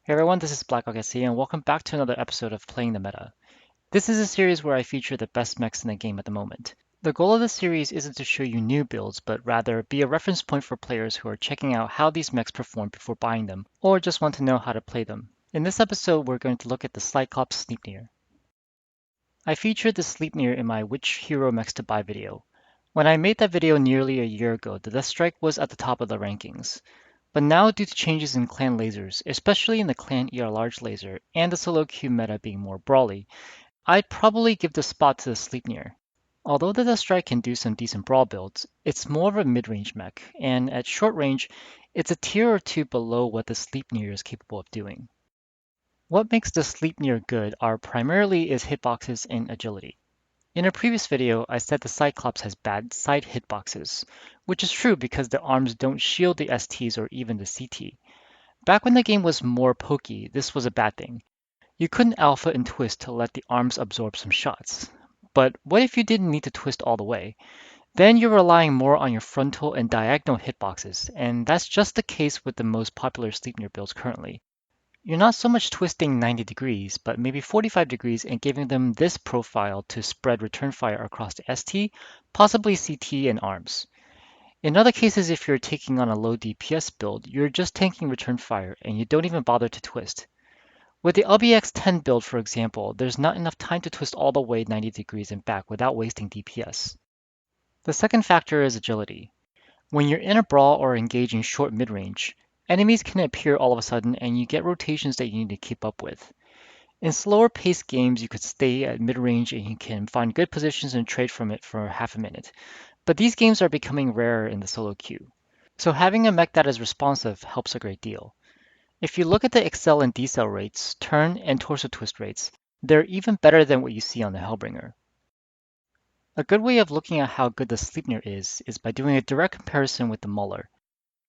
Hey everyone, this is BlackRockSC and welcome back to another episode of Playing the Meta. This is a series where I feature the best mechs in the game at the moment. The goal of the series isn't to show you new builds, but rather be a reference point for players who are checking out how these mechs perform before buying them, or just want to know how to play them. In this episode, we're going to look at the Cyclops Sleipnir. I featured the Sleipnir in my Which Hero Mechs to Buy video. When I made that video nearly a year ago, the Death Strike was at the top of the rankings. But now, due to changes in clan lasers, especially in the clan ER large laser and the solo queue meta being more brawly, I'd probably give the spot to the Sleipnir. Although the Death Strike can do some decent brawl builds, it's more of a mid-range mech, and at short range, it's a tier or two below what the Sleipnir is capable of doing. What makes the Sleipnir good are primarily its hitboxes and agility. In a previous video, I said the Cyclops has bad side hitboxes, which is true because the arms don't shield the STs or even the CT. Back when the game was more pokey, this was a bad thing. You couldn't alpha and twist to let the arms absorb some shots. But what if you didn't need to twist all the way? Then you're relying more on your frontal and diagonal hitboxes, and that's just the case with the most popular Sleipnir builds currently. You're not so much twisting 90 degrees, but maybe 45 degrees and giving them this profile to spread return fire across the ST, possibly CT and arms. In other cases, if you're taking on a low DPS build, you're just tanking return fire and you don't even bother to twist. With the LBX 10 build, for example, there's not enough time to twist all the way 90 degrees and back without wasting DPS. The second factor is agility. When you're in a brawl or engaging short mid-range, enemies can appear all of a sudden and you get rotations that you need to keep up with. In slower paced games, you could stay at mid-range and you can find good positions and trade from it for half a minute. But these games are becoming rarer in the solo queue. So having a mech that is responsive helps a great deal. If you look at the accel and decel rates, turn and torso twist rates, they're even better than what you see on the Hellbringer. A good way of looking at how good the Sleipnir is by doing a direct comparison with the Muller.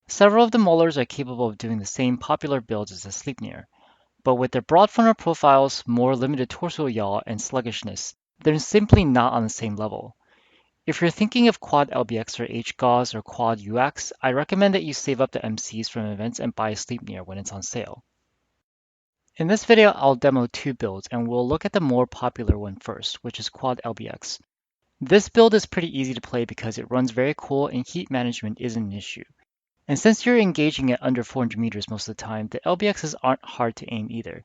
Several of the Mullers are capable of doing the same popular builds as the Sleipnir, but with their broad frontal profiles, more limited torso yaw, and sluggishness, they're simply not on the same level. If you're thinking of quad LBX or HGAUs or quad UACs, I recommend that you save up the MCs from events and buy a Sleipnir when it's on sale. In this video, I'll demo two builds and we'll look at the more popular one first, which is quad LBX. This build is pretty easy to play because it runs very cool and heat management isn't an issue. And since you're engaging at under 400 meters most of the time, the LBXs aren't hard to aim either.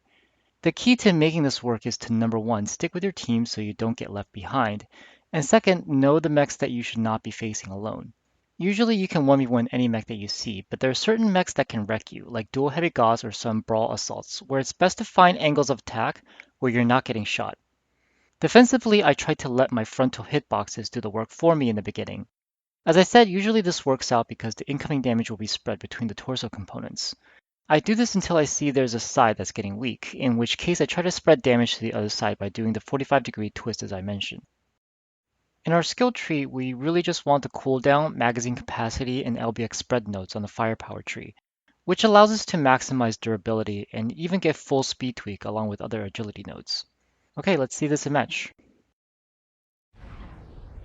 The key to making this work is to number one, stick with your team so you don't get left behind, and second, know the mechs that you should not be facing alone. Usually you can 1v1 any mech that you see, but there are certain mechs that can wreck you, like dual heavy gauss or some brawl assaults, where it's best to find angles of attack where you're not getting shot. Defensively, I try to let my frontal hitboxes do the work for me in the beginning. As I said, usually this works out because the incoming damage will be spread between the torso components. I do this until I see there's a side that's getting weak, in which case I try to spread damage to the other side by doing the 45-degree twist as I mentioned. In our skill tree, we really just want the cooldown, magazine capacity, and LBX spread nodes on the firepower tree, which allows us to maximize durability and even get full speed tweak along with other agility nodes. Okay, let's see this in match.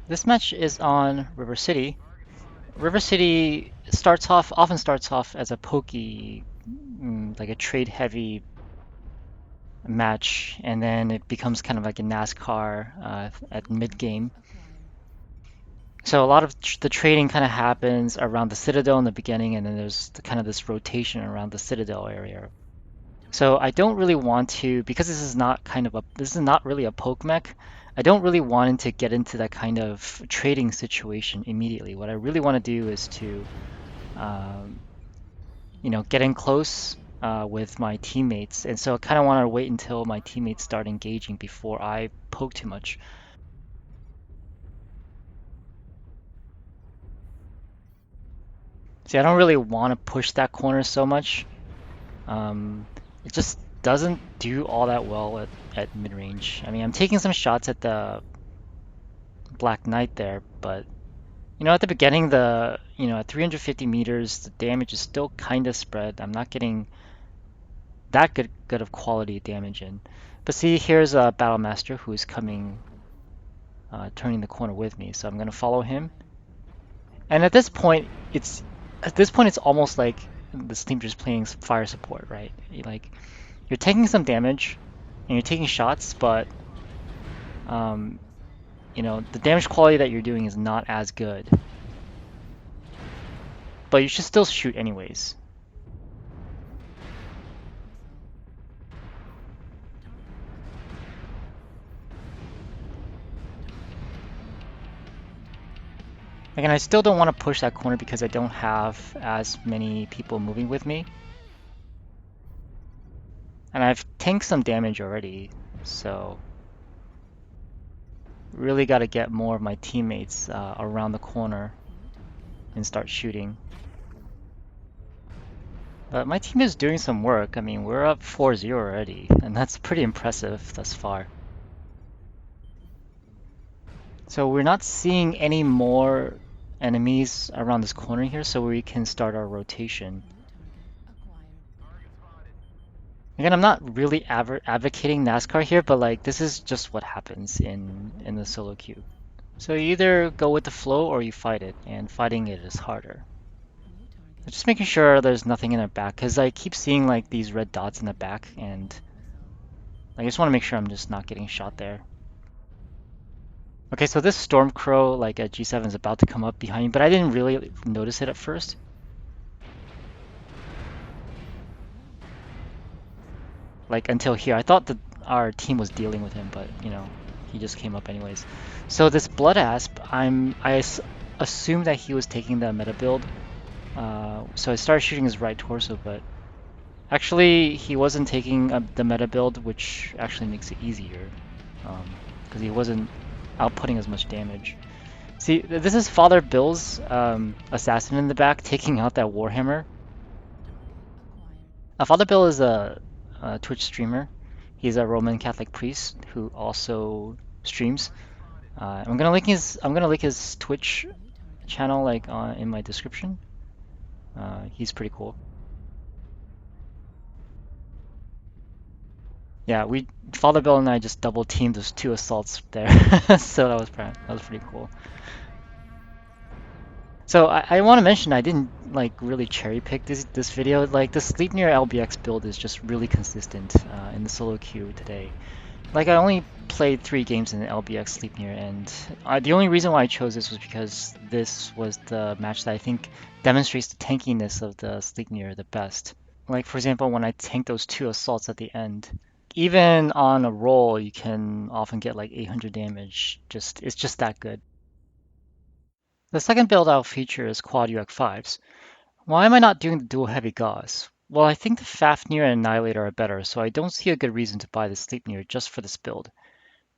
This match is on River City. River City often starts off as a pokey, like a trade heavy match, and then it becomes kind of like a NASCAR at mid game. So a lot of the trading kind of happens around the Citadel in the beginning, and then there's kind of this rotation around the Citadel area. So I don't really want to, because this is not really a poke mech. I don't really want to get into that kind of trading situation immediately. What I really want to do is to, um, get in close with my teammates, and so I kind of want to wait until my teammates start engaging before I poke too much. See, I don't really want to push that corner so much. It just doesn't do all that well at mid-range. I mean, I'm taking some shots at the Black Knight there, but at the beginning, at 350 meters, the damage is still kind of spread. I'm not getting that good of quality damage in. But see, here's a Battle Master who's coming, turning the corner with me, so I'm gonna follow him. And at this point, it's almost like the Sleipnir's playing fire support, right? You're taking some damage and you're taking shots, but um, the damage quality that you're doing is not as good. But you should still shoot anyways. Again, I still don't want to push that corner because I don't have as many people moving with me. And I've tanked some damage already, so really got to get more of my teammates around the corner and start shooting. But my team is doing some work. I mean, we're up 4-0 already, and that's pretty impressive thus far. So we're not seeing any more enemies around this corner here, so we can start our rotation. Again, I'm not really advocating NASCAR here, but like this is just what happens in the solo queue. So you either go with the flow or you fight it, and fighting it is harder. Just making sure there's nothing in their back, because I keep seeing like these red dots in the back, and I just want to make sure I'm just not getting shot there. Okay, so this Stormcrow like at G7 is about to come up behind me, but I didn't really notice it at first. Like until here. I thought that our team was dealing with him, but he just came up anyways. So this Blood Asp, I assumed that he was taking the meta build. So I started shooting his right torso, but actually he wasn't taking the meta build, which actually makes it easier. Because he wasn't outputting as much damage. See, this is Father Bill's assassin in the back taking out that Warhammer. Father Bill is a Twitch streamer. He's a Roman Catholic priest who also streams. I'm gonna link his Twitch channel like in my description. He's pretty cool. Yeah, Father Bill and I just double teamed those 2 assaults there, so that was pretty cool. So I want to mention I didn't like really cherry pick this video. Like the Sleipnir LBX build is just really consistent in the solo queue today. Like I only played 3 games in LBX Sleipnir, and the only reason why I chose this was because this was the match that I think demonstrates the tankiness of the Sleipnir the best. Like for example, when I tanked those 2 assaults at the end, even on a roll, you can often get like 800 damage. It's just that good. The second build I'll feature is quad UAC5s. Why am I not doing the dual heavy Gauss? Well, I think the Fafnir and Annihilator are better, so I don't see a good reason to buy the Sleipnir just for this build.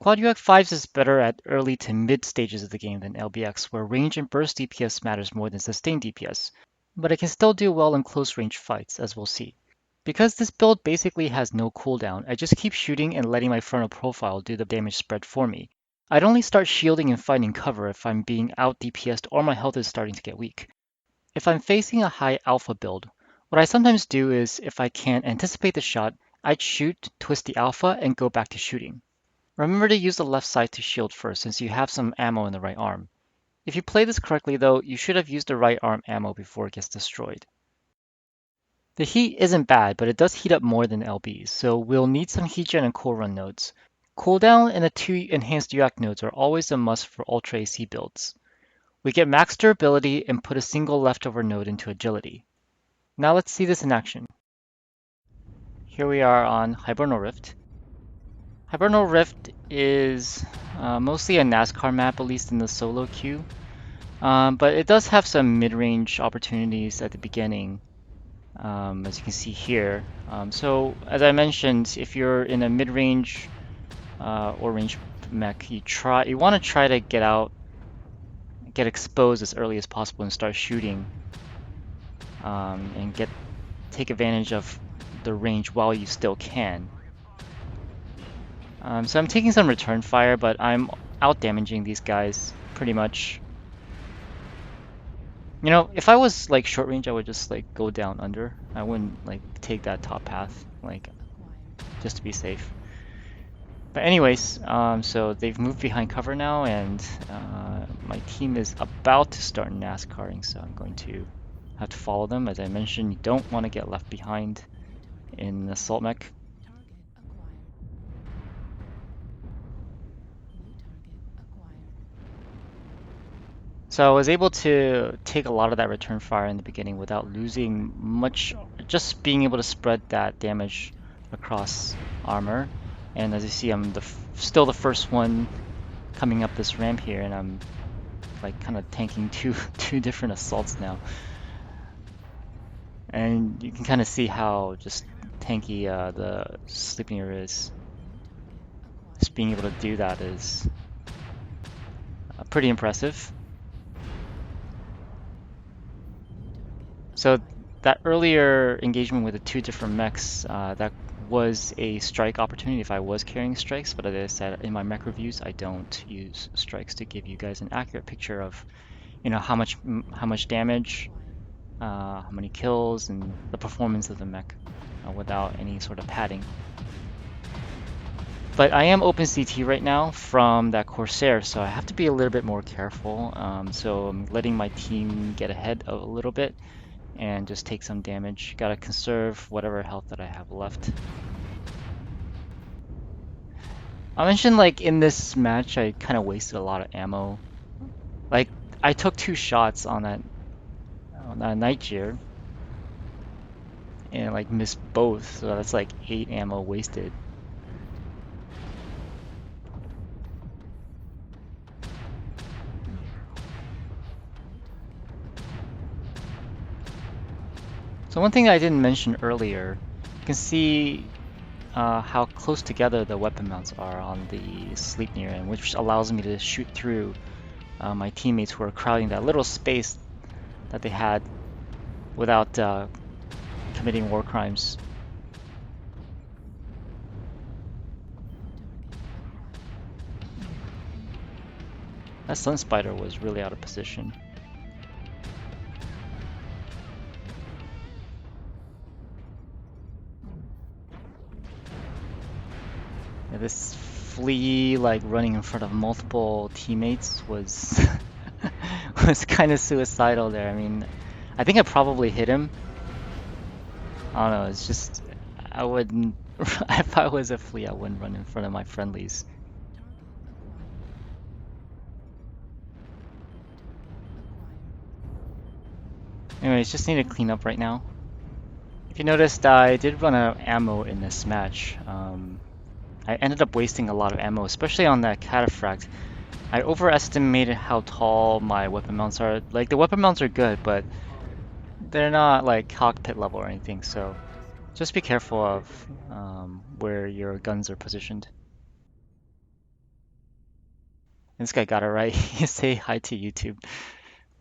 Quad UAC5s is better at early to mid stages of the game than LBX, where range and burst DPS matters more than sustained DPS, but it can still do well in close range fights, as we'll see. Because this build basically has no cooldown, I just keep shooting and letting my frontal profile do the damage spread for me. I'd only start shielding and finding cover if I'm being out DPS'd or my health is starting to get weak. If I'm facing a high alpha build, what I sometimes do is, if I can't anticipate the shot, I'd shoot, twist the alpha, and go back to shooting. Remember to use the left side to shield first since you have some ammo in the right arm. If you play this correctly though, you should have used the right arm ammo before it gets destroyed. The heat isn't bad, but it does heat up more than LBs, so we'll need some heatgen and cool run nodes. Cooldown and the 2 enhanced UAC nodes are always a must for Ultra AC builds. We get max durability and put a single leftover node into agility. Now let's see this in action. Here we are on Hibernal Rift. Hibernal Rift is mostly a NASCAR map, at least in the solo queue. But it does have some mid-range opportunities at the beginning, as you can see here. So as I mentioned, if you're in a mid-range or range mech, you want to try to get exposed as early as possible and start shooting, and take advantage of the range while you still can. So I'm taking some return fire, but I'm out damaging these guys pretty much. If I was like short range, I would just like go down under. I wouldn't like take that top path, like just to be safe. But anyways, so they've moved behind cover now, and my team is about to start NASCARing, so I'm going to have to follow them. As I mentioned, you don't want to get left behind in assault mech. So I was able to take a lot of that return fire in the beginning without losing much, just being able to spread that damage across armor. And as you see, I'm still the first one coming up this ramp here, and I'm like kind of tanking two different assaults now. And you can kind of see how just tanky the Sleipnir is. Just being able to do that is pretty impressive. So that earlier engagement with the two different mechs, that was a strike opportunity if I was carrying strikes, but as I said in my mech reviews, I don't use strikes to give you guys an accurate picture of, how much damage, how many kills, and the performance of the mech without any sort of padding. But I am open CT right now from that Corsair, so I have to be a little bit more careful. So I'm letting my team get ahead a little bit and just take some damage. Gotta conserve whatever health that I have left. I mentioned like in this match I kind of wasted a lot of ammo. Like I took 2 shots on that Nightgear and like missed both, so that's like 8 ammo wasted. So one thing I didn't mention earlier, you can see how close together the weapon mounts are on the Sleipnir, and which allows me to shoot through my teammates who are crowding that little space that they had without committing war crimes. That Sun Spider was really out of position. Yeah, this flea like running in front of multiple teammates was was kind of suicidal there. I mean, I think I probably hit him. I don't know, it's just I wouldn't if I was a flea, I wouldn't run in front of my friendlies. Anyways, just need to clean up right now. If you noticed, I did run out of ammo in this match. I ended up wasting a lot of ammo, especially on that cataphract. I overestimated how tall my weapon mounts are. Like, the weapon mounts are good, but they're not like cockpit level or anything, so just be careful of where your guns are positioned. And this guy got it right. Say hi to YouTube.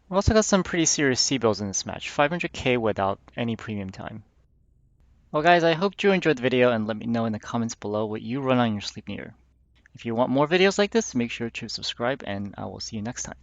We also got some pretty serious C-bills in this match. 500k without any premium time. Well guys, I hope you enjoyed the video and let me know in the comments below what you run on your Sleipnir. If you want more videos like this, make sure to subscribe and I will see you next time.